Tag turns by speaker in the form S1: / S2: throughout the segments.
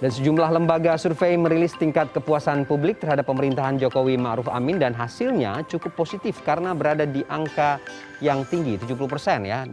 S1: Dan sejumlah lembaga survei merilis tingkat kepuasan publik terhadap pemerintahan Jokowi Ma'ruf Amin dan hasilnya cukup positif karena berada di angka yang tinggi 70% ya.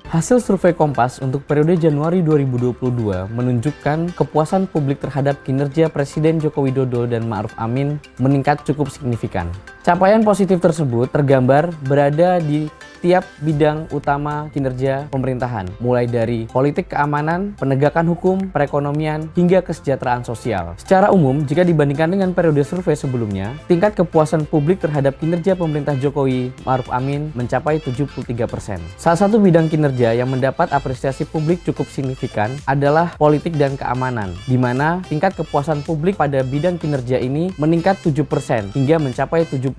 S2: Hasil survei Kompas untuk periode Januari 2022 menunjukkan kepuasan publik terhadap kinerja Presiden Joko Widodo dan Ma'ruf Amin meningkat cukup signifikan. Capaian positif tersebut tergambar berada di tiap bidang utama kinerja pemerintahan, mulai dari politik keamanan, penegakan hukum, perekonomian, hingga kesejahteraan sosial. Secara umum, jika dibandingkan dengan periode survei sebelumnya, tingkat kepuasan publik terhadap kinerja pemerintah Jokowi Ma'ruf Amin mencapai 73%. Salah satu bidang kinerja yang mendapat apresiasi publik cukup signifikan adalah politik dan keamanan, di mana tingkat kepuasan publik pada bidang kinerja ini meningkat 7% hingga mencapai 77%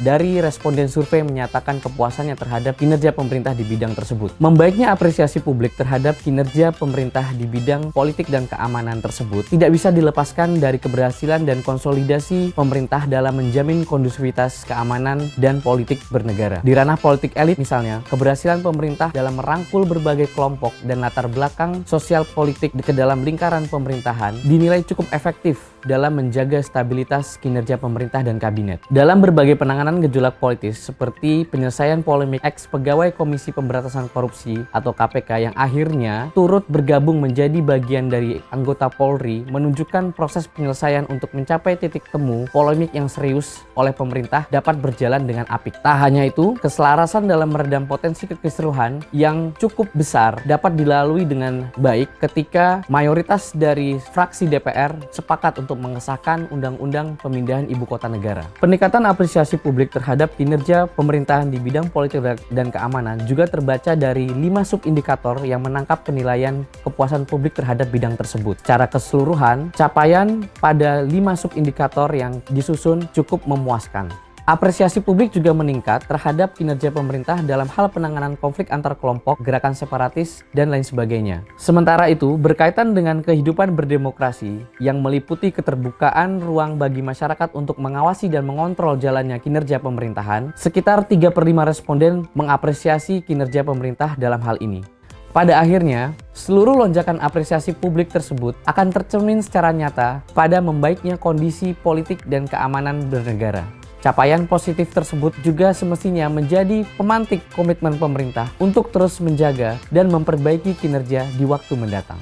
S2: dari responden survei menyatakan kepuasannya terhadap kinerja pemerintah di bidang tersebut. Membaiknya apresiasi publik terhadap kinerja pemerintah di bidang politik dan keamanan tersebut tidak bisa dilepaskan dari keberhasilan dan konsolidasi pemerintah dalam menjamin kondusivitas keamanan dan politik bernegara. Di ranah politik elit misalnya, keberhasilan pemerintah dalam merangkul berbagai kelompok dan latar belakang sosial politik ke dalam lingkaran pemerintahan dinilai cukup efektif dalam menjaga stabilitas kinerja pemerintah dan kabinet. Dalam berbagai penanganan gejolak politis seperti penyelesaian polemik ex-pegawai Komisi Pemberantasan Korupsi atau KPK yang akhirnya turut bergabung menjadi bagian dari anggota Polri, menunjukkan proses penyelesaian untuk mencapai titik temu polemik yang serius oleh pemerintah dapat berjalan dengan apik. Tak hanya itu, keselarasan dalam meredam potensi kekisruhan yang cukup besar dapat dilalui dengan baik ketika mayoritas dari fraksi DPR sepakat untuk mengesahkan Undang-Undang Pemindahan Ibu Kota Negara. Peningkatan apresiasi publik terhadap kinerja pemerintahan di bidang politik dan keamanan juga terbaca dari 5 subindikator yang menangkap penilaian kepuasan publik terhadap bidang tersebut. Secara keseluruhan, capaian pada 5 subindikator yang disusun cukup memuaskan. Apresiasi publik juga meningkat terhadap kinerja pemerintah dalam hal penanganan konflik antar kelompok, gerakan separatis, dan lain sebagainya. Sementara itu, berkaitan dengan kehidupan berdemokrasi yang meliputi keterbukaan ruang bagi masyarakat untuk mengawasi dan mengontrol jalannya kinerja pemerintahan, sekitar 3/5 responden mengapresiasi kinerja pemerintah dalam hal ini. Pada akhirnya, seluruh lonjakan apresiasi publik tersebut akan tercermin secara nyata pada membaiknya kondisi politik dan keamanan bernegara. Capaian positif tersebut juga semestinya menjadi pemantik komitmen pemerintah untuk terus menjaga dan memperbaiki kinerja di waktu mendatang.